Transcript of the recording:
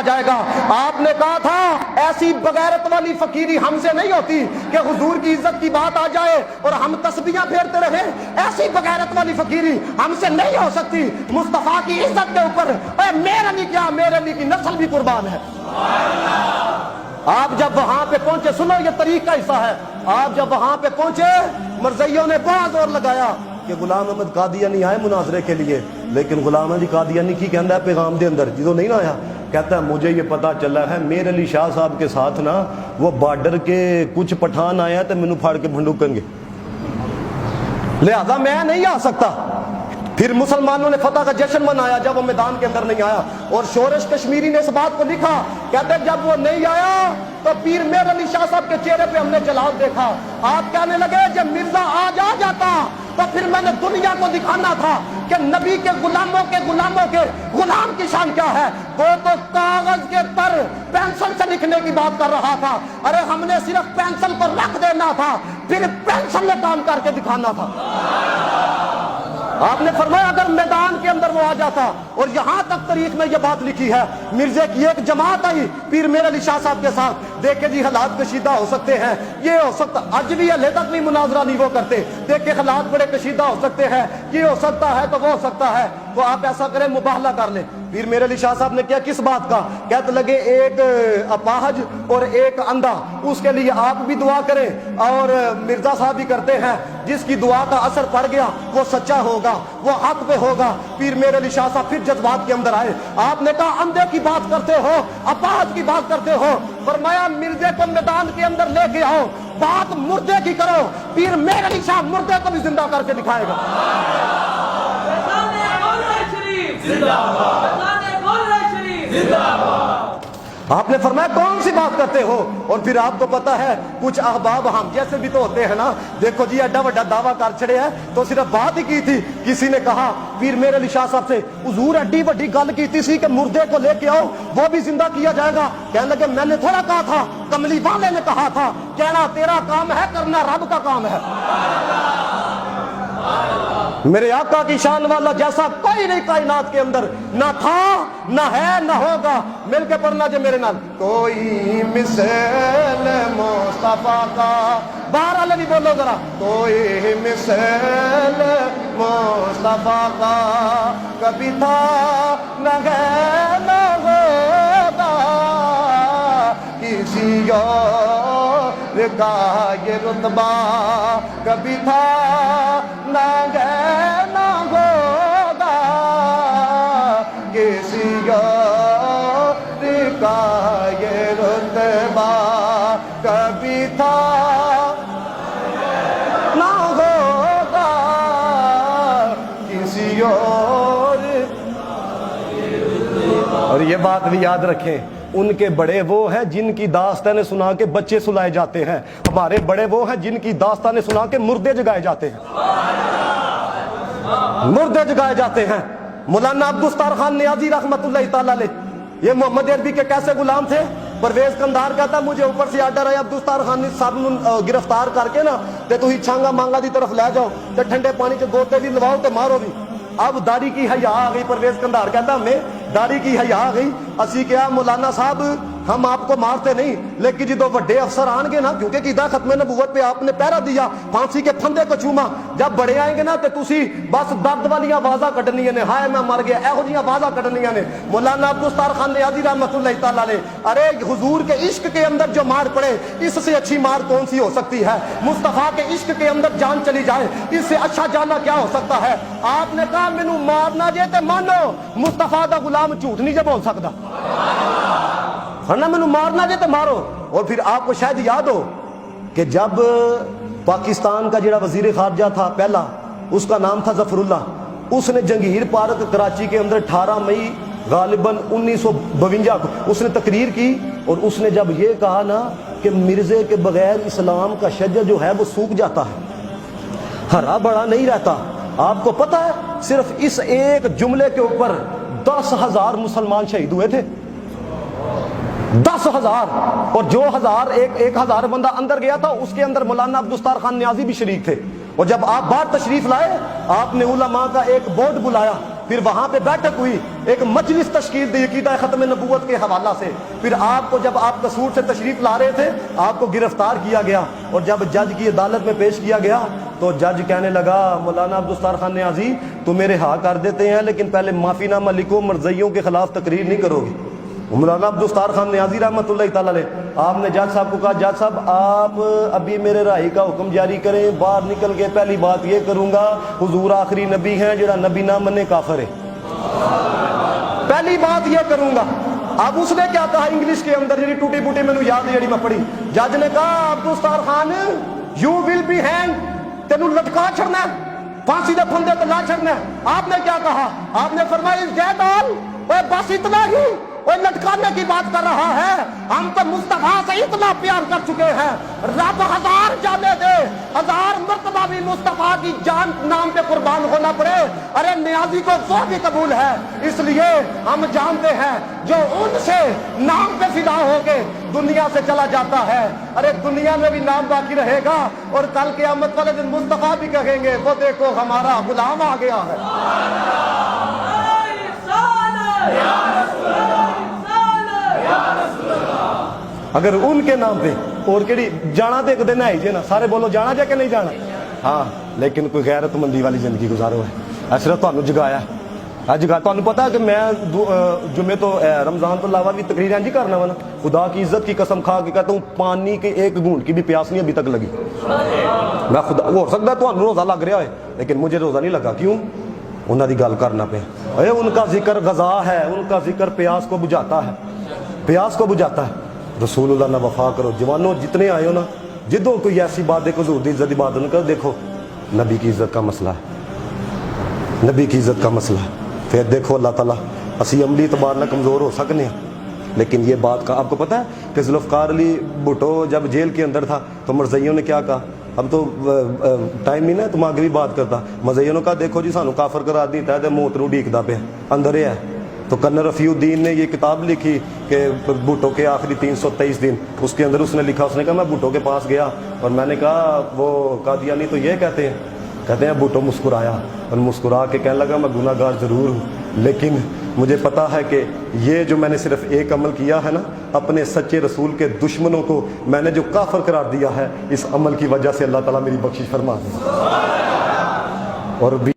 جائے گا۔ آپ نے کہا تھا ایسی بغیرت والی فقیری ہم سے نہیں ہوتی کہ حضور کی عزت کی بات آ جائے اور ہم تسبیحاں پھیرتے رہیں، ایسی بغیرت والی فقیری ہم سے نہیں ہو سکتی۔ مصطفیٰ کی عزت کے اوپر اے میرے علی کیا، میرے علی کی نسل بھی قربان ہے۔ آپ جب وہاں پہ پہنچے، سنو یہ طریق کا حصہ ہے، آپ جب وہاں پہ پہنچے مرزائیوں نے بہت زور لگایا کہ غلام احمد قادیانی آئے مناظرے کے لیے، لیکن غلام احمد قادیانی کی کہندا ہے پیغام دے اندر جدو نہیں نہ آیا، کہتا ہے مجھے یہ پتا چلا ہے میر علی شاہ صاحب کے ساتھ نا وہ بارڈر کے کچھ پٹھان آیا تو مینوں پھاڑ کے بھنڈوکن گے، لہذا میں نہیں آ سکتا۔ پھر مسلمانوں نے فتح کا جشن منایا جب وہ میدان کے اندر نہیں آیا، اور شورش کشمیری نے اس بات کو لکھا، کہتے جب وہ نہیں آیا تو پیر میر علی شاہ صاحب کے چہرے پہ ہم نے جلال دیکھا۔ آپ کہنے لگے جب مرزا آج آ جاتا تو پھر میں نے دنیا کو دکھانا تھا کہ نبی کے غلاموں کے غلام کی شان کیا ہے۔ وہ تو کاغذ کے پر پینسل سے لکھنے کی بات کر رہا تھا، ارے ہم نے صرف پینسل پر رکھ دینا تھا، پھر پینسل میں کام کر کے دکھانا تھا۔ آپ نے فرمایا اگر میدان کے اندر وہ آ جاتا، اور یہاں تک تاریخ میں یہ بات لکھی ہے، مرزے کی ایک جماعت آئی پیر میر علی شاہ صاحب کے ساتھ، دیکھے جی حالات کشیدہ ہو سکتے ہیں، یہ ہو سکتا، آج بھی علیہ تک نہیں مناظرہ نہیں وہ کرتے، دیکھے حالات بڑے کشیدہ ہو سکتے ہیں، یہ ہو سکتا ہے تو وہ ہو سکتا ہے، تو آپ ایسا کریں مباہلہ کر لیں۔ پیر میر علی شاہ صاحب نے کیا کس بات کا، کہتے لگے ایک اپاہج اور ایک اندھا، اس کے لیے آپ بھی دعا کریں اور مرزا صاحب بھی کرتے ہیں، جس کی دعا کا اثر پڑ گیا وہ سچا ہوگا، وہ حق پہ ہوگا۔ پیر میر علی شاہ صاحب پھر جذبات کے اندر آئے، آپ نے کہا اندھے کی بات کرتے ہو، اپاہج کی بات کرتے ہو، فرمایا مرزے کو میدان کے اندر لے کے آؤ، بات مردے کی کرو، پیر میر علی شاہ مردے کو بھی زندہ کر کے دکھائے گا۔ آپ نے فرمایا کون سی بات کرتے ہو، اور پھر آپ کو پتا ہے کچھ احباب ہم جیسے بھی تو ہوتے ہیں نا، دیکھو جی ایڈا وڈا دعویٰ کر چھڑے ہیں تو صرف بات ہی کی تھی، کسی نے کہا پیر میر علی شاہ صاحب سے حضور ایڈی وڈی گل کی سی کہ مردے کو لے کے آؤ وہ بھی زندہ کیا جائے گا، کہنے لگے میں نے تھوڑا کہا تھا، کملی والے نے کہا تھا، کہنا تیرا کام ہے کرنا رب کا کام ہے۔ میرے آقا کی شان والا جیسا کوئی نہیں کائنات کے اندر، نہ تھا نہ ہے نہ ہوگا، مل کے پڑھنا جے میرے نال، کوئی مثل مصطفیٰ کا، باہر والے بھی بولو ذرا، کوئی مثل مصطفیٰ کا کبھی تھا نہ ہے نہ ہوگا، کسی اور کا یہ رتبہ کبھی تھا نہ ہے نہ ہوگا، کسی اور کا یہ رتبہ کبھی تھا نہ ہوگا، کسی اور یہ بات بھی یاد رکھیں، ان کے بڑے وہ ہیں جن کی داستانیں سنا کے بچے سلائے جاتے ہیں، ہمارے بڑے وہ ہیں جن کی داستانیں سنا کے مردے جگائے جاتے ہیں، مردے جگائے جاتے ہیں۔ مولانا عبدالستار خان نیازی رحمت اللہ تعالی علیہ، یہ محمد عربی کے کیسے غلام تھے؟ پرویز قندھار کہتا مجھے اوپر سے آرڈر آیا عبدالستار خان صاحب نو گرفتار کر کے نا تے تسی چھانگا مانگا دی طرف لے جاؤ تے ٹھنڈے پانی چ گوتے بھی لواؤ تے مارو بھی۔ اب داڑھی کی حیا آ گئی، پرویز قندھار کہتا ہمیں داڑھی کی حیا آ گئی، اسی کیا مولانا صاحب ہم آپ کو مارتے نہیں، لیکن جدو وڈے افسر آن گے نا، کیونکہ قیدا ختم نبوت پہ آپ نے پہرا دیا، پھانسی کے پھندے کو چوما، جب بڑے آئیں گے نا تے تسی بس درد والی آوازاں کڈنیاں نے، ہائے میں مر گیا، ایہو جی آوازاں کڈنیاں نے۔ مولانا عبدالستار خان نیازی رحمۃ اللہ تعالی علیہ، ارے حضور کے عشق کے اندر جو مار پڑے اس سے اچھی مار کون سی ہو سکتی ہے؟ مصطفیٰ کے عشق کے اندر جان چلی جائے اس سے اچھا جانا کیا ہو سکتا ہے؟ آپ نے کہا مینوں مارنا جے تے مانو مصطفیٰ دا غلام جھوٹ نہیں جے بول سکتا، ورنہ مینوں مارنا جے تے مارو۔ اور پھر آپ کو شاید یاد ہو کہ جب پاکستان کا جڑا وزیر خارجہ تھا پہلا، اس کا نام تھا ظفر اللہ، اس نے جنگیر پارک کراچی کے اندر 18 مئی غالباً 1952 کو اس نے تقریر کی، اور اس نے جب یہ کہا نا کہ مرزے کے بغیر اسلام کا شجر جو ہے وہ سوکھ جاتا ہے، ہرا بڑا نہیں رہتا۔ آپ کو پتہ ہے صرف اس ایک جملے کے اوپر 10,000 مسلمان شہید ہوئے تھے، 10,000، اور جو ایک ہزار بندہ اندر گیا تھا اس کے اندر مولانا عبدالستار خان نیازی بھی شریک تھے۔ اور جب آپ باہر تشریف لائے، آپ نے علماء کا ایک بورڈ بلایا، پھر وہاں پہ بیٹھک ہوئی، ایک مجلس تشکیل دی عقیدہ ختم نبوت کے حوالہ سے. پھر آپ کو جب آپ قصور سے تشریف لا رہے تھے آپ کو گرفتار کیا گیا, اور جب جج کی عدالت میں پیش کیا گیا تو جج کہنے لگا مولانا عبدالستار خان نیازی تم میرے ہاں کر دیتے ہیں لیکن پہلے معافی نامہ لکھو, مرزائیوں کے خلاف تقریر نہیں کرو گی. مولانا عبدالستار خان نیازی رحمۃ اللہ تعالی علیہ, آپ نے جج صاحب کو کہا جج صاحب آپ ابھی میرے رہائی کا حکم جاری کریں, باہر نکل کے پہلی بات یہ کروں گا حضور آخری نبی ہیں, جڑا نبی نہ منے کافر ہے, پہلی بات یہ کروں گا. اب اس نے کیا کہا انگلش کے اندر جی ٹوٹی پوٹی میں یاد ہے جی میں پڑھی, جج نے کہا Abdul Sattar Khan you will be hang, تینوں لٹکا چھڑنا ہے, پھانسی دے پھندے تے لا چھڑنا ہے. آپ نے کیا کہا, آپ نے فرمایا از دیٹ آل, بس اتنا ہی, وہ لٹکانے کی بات کر رہا ہے, ہم تو مصطفیٰ سے اتنا پیار کر چکے ہیں, رب ہزار جانے دے, ہزار مرتبہ بھی مصطفیٰ کی جان نام پہ قربان ہونا پڑے, ارے نیازی کو وہ بھی قبول ہے. اس لیے ہم جانتے ہیں جو ان سے نام پہ فدا ہو کے دنیا سے چلا جاتا ہے, ارے دنیا میں بھی نام باقی رہے گا, اور کل قیامت والے دن مصطفیٰ بھی کہیں گے وہ دیکھو ہمارا غلام آ گیا ہے. اگر ان کے نام پہ اور کیڑی جانا تو ایک دن ہے جی نا, سارے بولو جانا جا کہ نہیں جانا, ہاں لیکن کوئی غیرت مندی والی زندگی گزارو ہے. صرف تمہیں جگایا جگا, تمہیں پتا کہ میں جمعے تو رمضان تو علاوہ بھی تقریر جی کرنا وا نا, خدا کی عزت کی قسم کھا کے کہتا ہوں پانی کے ایک گھونٹ کی بھی پیاس نہیں ابھی تک لگی. میں خدا ہو سکتا ہے تمہیں روزہ لگ رہا ہے لیکن مجھے روزہ نہیں لگا. کیوں؟ انہوں دی گل کرنا پہ, ان کا ذکر غذا ہے, ان کا ذکر پیاس کو بجھاتا ہے, پیاس کو بجھاتا ہے. رسول اللہ نہ وفا کرو جوانوں جتنے آئے ہو نا, جدوں کوئی ایسی بات دیکھو حضور دی عزت دی بات نہ کرو, دیکھو نبی کی عزت کا مسئلہ ہے, نبی کی عزت کا مسئلہ ہے. پھر دیکھو اللہ تعالیٰ اسی عملی اعتبار نہ کمزور ہو سکنے ہیں, لیکن یہ بات کا آپ کو پتہ ہے کہ ذوالفقار علی بھٹو جب جیل کے اندر تھا تو مرزائیوں نے کیا کہا, اب تو ٹائم نہیں نا تم آگے بھی بات کرتا, مرزائیوں نے کہا دیکھو جی سانو کافر قرار دیتا ہے تے موت نو ڈیکدا پیا اندر ہے. تو کنر رفیع الدین نے یہ کتاب لکھی کہ بھٹو کے آخری 323 دن, اس کے اندر اس نے لکھا, اس نے کہا میں بھٹو کے پاس گیا اور میں نے کہا وہ قادیانی تو یہ کہتے ہیں بھٹو مسکرایا اور مسکرا کے کہنے لگا میں گناہ گار ضرور ہوں, لیکن مجھے پتا ہے کہ یہ جو میں نے صرف ایک عمل کیا ہے نا, اپنے سچے رسول کے دشمنوں کو میں نے جو کافر قرار دیا ہے, اس عمل کی وجہ سے اللہ تعالیٰ میری بخشش فرما دے. اور